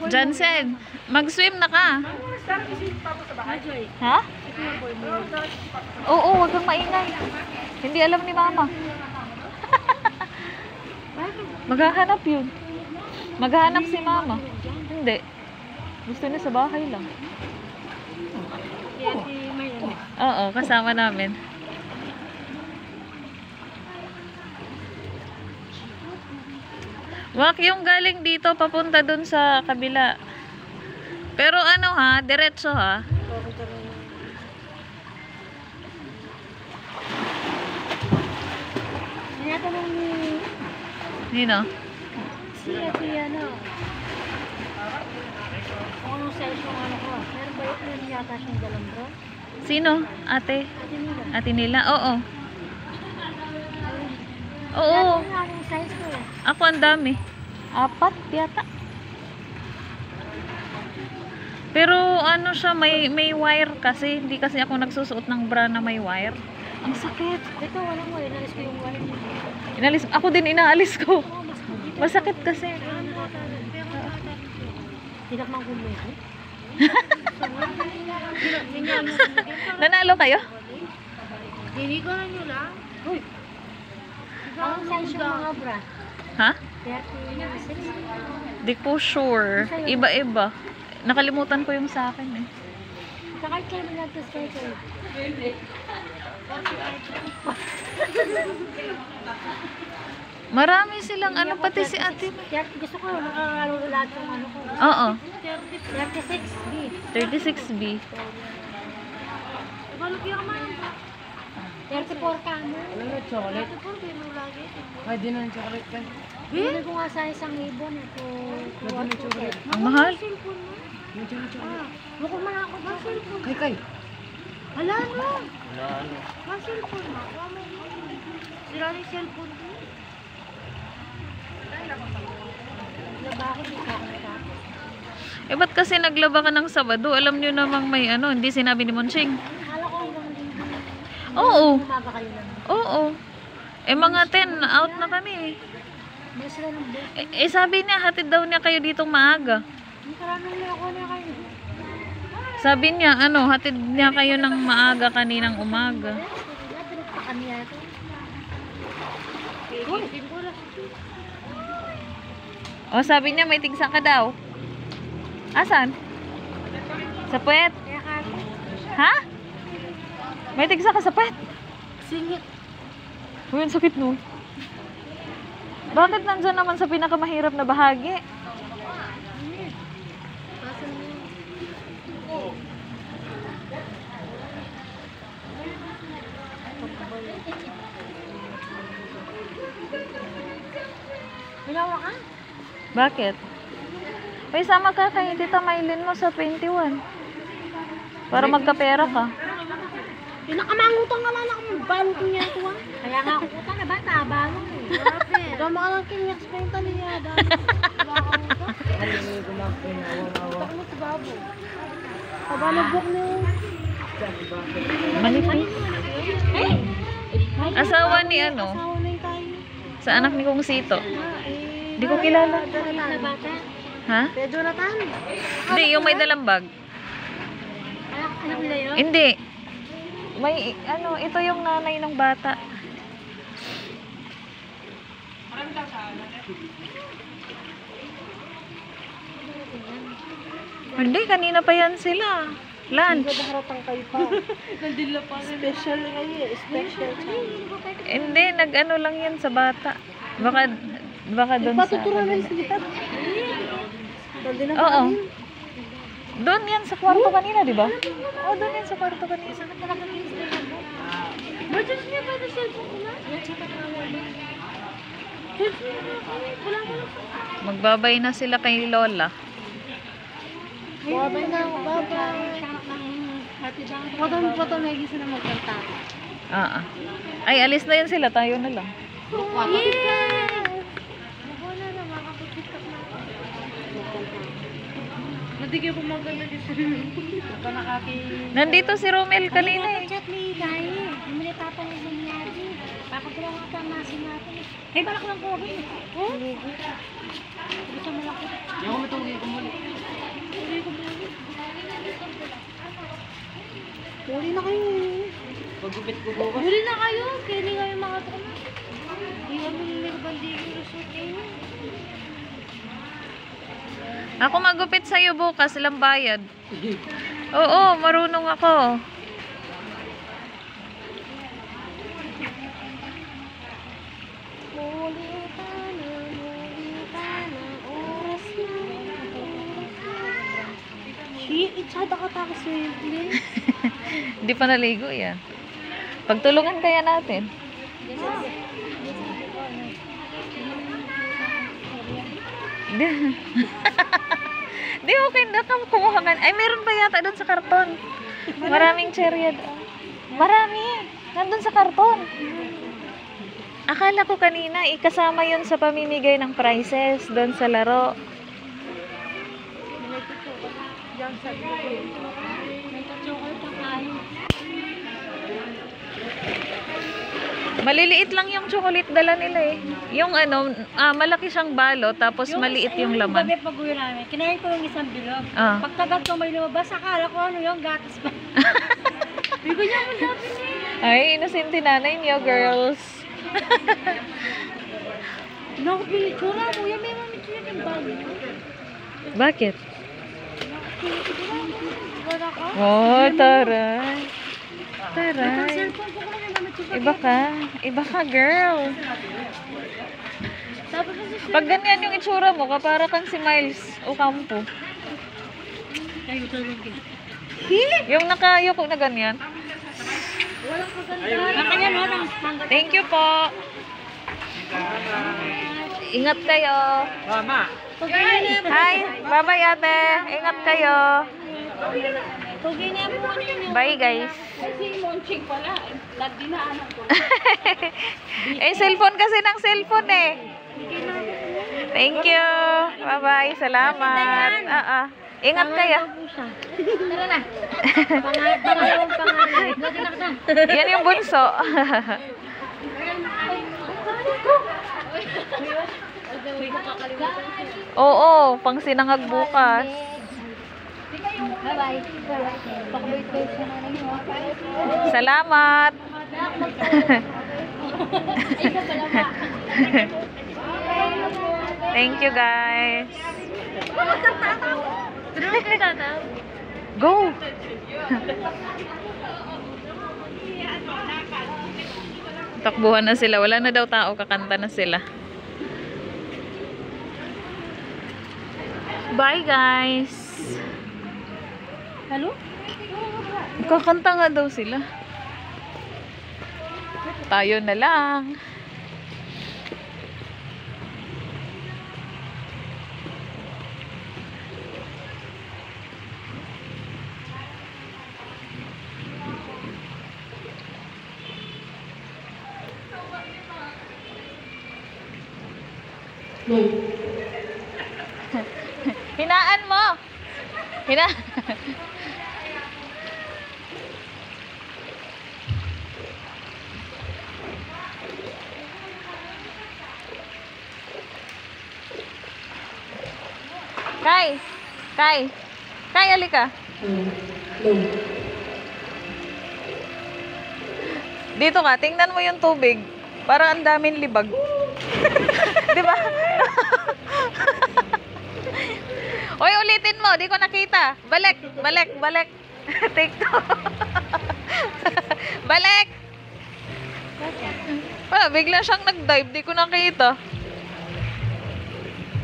Jansen, mag-swim na ka. Ha? Oo, wag kang maingay. Hindi alam ni mama. Maghahanap yun. Maghahanap si mama. Hindi. Gusto niya sa bahay lang. Oo, kasama namin. Wak yung galing dito papunta dun sa kabila. Pero ano ha, diretso ha. Tinatanong ni... Nino? Si ano? Kung anong size yung ano ko. Meron ba yun yata siyang dalang bro? Sino? Ate? Ate nila. Ate nila? Oo. Oo. Ano yung size ko eh? Ako ang dami. 4 yata. Pero ano siya, may wire kasi. Hindi kasi ako nagsusuot ng bra na may wire. Ang sakit. Ito, walang mo. Inalis ko yung wire niya. Inalis, ako din inaalis ko. Masakit kasi. Tinakmang kumuli. Nanalo kayo? Hindi ko na nyo lang. Uy! Anong size yung mga bra? Ha? 36? Di ko sure. Iba-iba. Nakalimutan ko yung sa akin eh. Kakait kayo mo nagtas kayo kayo. Marami silang ano, pati si ate. Gusto ko makalaro lahat yung ano ko. Oo. 36B. 36B. Balot yung man. 34 ka mo. Ano na chocolate? 34 kayo mo lagi. Ay, di na ng chocolate ka. Bili ko nga sa 1,000 ito. Lagi ng chocolate. Ang mahal. Cellphone mo. Yung chocolate. Mukha man ako ba cellphone? Kay. Wala no. Wala ano. Mas cellphone mo. Sira na yung cellphone ko. Laba ako dito ako natapos. Eh ba't kasi naglaba ka ng Sabado? Alam nyo namang may ano, hindi sinabi ni Monching. Akala ko hanggang linggo. Oo. Umaga kayo lang. Oo. Eh mga 10, out na kami. May sila ng bus. Eh sabi niya, hatid daw niya kayo ditong maaga. Hindi karamang lang ako na kayo. Sabi niya, ano, hatid niya kayo ng maaga kaninang umaga. Pinagpakan niya ito. Pigitin ko lang. O sabi niya, may tigsa ka daw. Asan? Sa puwet? Kaya kati. Ha? May tigsa ka sa puwet? Singit. Uy, ang sakit nun. Bakit nandyan naman sa pinakamahirap na bahagi? Pasan mo. Hinawa ka? Bakit? May sama ka kay Tita Maylin mo sa 21. Para magkapera ka. Pinakamangutang ka lang akong balot niya ito ah. Kaya nga ako puta na ba? Tabalong eh. Gama ka lang kinyak sa yung taliya. Ano yung gumagpin na awa-awa. Takot mo sa babo. Pabalabok mo. Manipis. Asawa ni ano? Asawa na yung tayo. Sa anak ni Kong Sito. Di ko kilala. Na bata. Ha? Kaya Jonathan. Hindi, yung may dalang bag. Anak nila yun? Hindi. May, ano, ito yung nanay ng bata. Hindi, kanina pa yan sila. Lunch. Haratang kayo pa. Nandila pa. Special kayo eh. Special time. Hindi, nag-ano lang yan sa bata. Baka doon sa... Patuturan sila. Nandila pa Oo. rin. Doon yan sa kwarto kanina, di ba? Oo, doon yan sa kwarto kanina. Budget niya ba na cellphone ko na? Yan siya pa na cellphone na wala mo lang. Magbabay na sila kay Lola. Babay na ako, babay. Photo na gisa na magkanta. Ay, alis na yan sila. Tayo na lang. Yes! Wala na, makapag-tiktok na ako. Natigil ko maganda din sila. Nandito si Romel kanina eh. Chat ni Dai. Hindi tapang yung nangyari. Bakit Wala nga tamasin natin. Eh, balak lang ko. Oh? Gusto mo lang ko. Yung ako matunggi ko muli. Huli na kayo. Pagupit ko bukas. Huli na kayo. Kaya kayo mga tama. Hindi kami nagbandigin resort kayo. Ako magupit sa'yo bukas, ilang bayad. Oo, marunong ako. Huli ka na, oras na. Shit, itsada ka tapos simple. Hindi pa naligo yan. Pagtulungan kaya natin. Di okay na kumuha ka. Ay, meron pa yata doon sa karton. Maraming cherry. Marami. Nandun sa karton. Akala ko kanina, ikasama yon sa pamimigay ng prizes doon sa laro. Maliliit lang yung chocolate dala nila eh. Yung ano, malaki siyang balot, tapos maliit yung laman. Gabi pag-uwi namin, kinain ko yung isang bilog. Ah. Pagkagat ko may lumabas, akala ko ano yung gatas pa. Hindi ko niya masabi niya. Ay, innocent nanay niyo, girls. Naku, pinitsura mo. Yan may mamitsura yung bago. Bakit? Wala ka? Oh, taray. Ang Taray. cellphone ko lang yung mamitsura. Iba ka. Iba ka, girl. Tapos kasi Pag ganyan yung itsura mo, kapara kang si Miles Ocampo. tayo talaga. Yung nakayoko na ganyan. Walang maganda. Kaya no, nang Thank you po. Ingat kayo. Mama! Hi. Bye-bye, ate. Ingat kayo. Tugin niya po ano yun. Bye, guys. Si Monching pala. Nagdinaanan ko. Eh, cellphone kasi ng cellphone eh. Thank you. Bye-bye. Salamat. Ingat kayo. Tara na. Pangalawang pangalan. Doon na kita. Yan yung bunso. Oo, pang sinangag bukas. Bye-bye. Pakabait kayo sa nanay mo. Salamat. Thank you, guys. Go. Takbuhan na sila. Wala na daw tao. Kakanta na sila. Bye, guys. Hello? Kakanta nga daw sila. Tayo na lang. Hinaan mo. Hina. Kai. Kai. Kai, halika. Dito ka, tingnan mo yung tubig. Parang ang daming libag. Di ba? Oy, ulitin mo. Di ko nakita. Balik. Balik. Balik. Take two. Balik. Wala, bigla siyang nag-dive. Di ko nakita.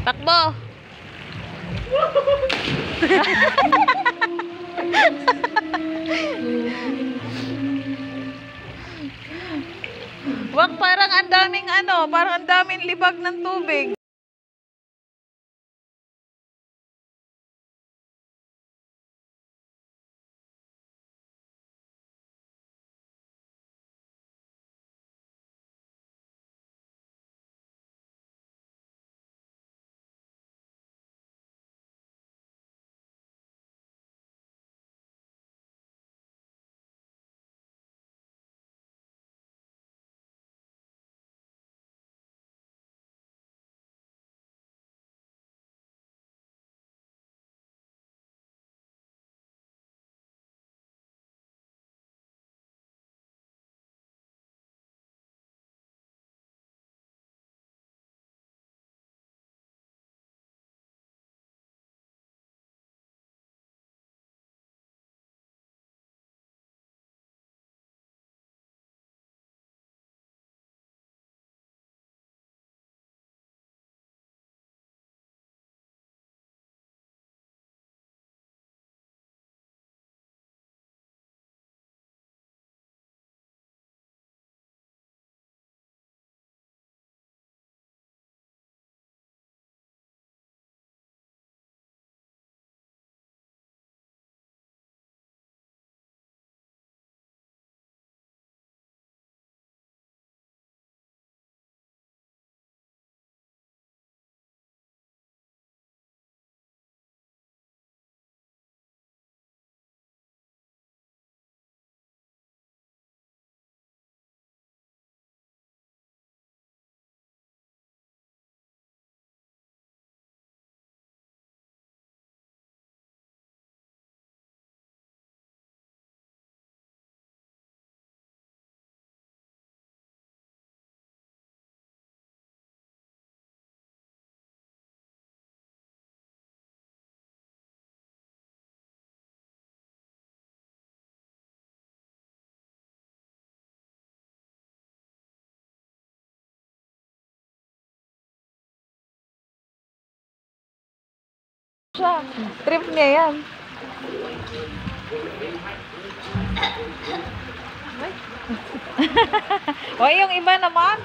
Takbo. Wag, parang ang daming parang ang daming libag ng tubig. Siya. Trip niya yan. O, yung iba naman.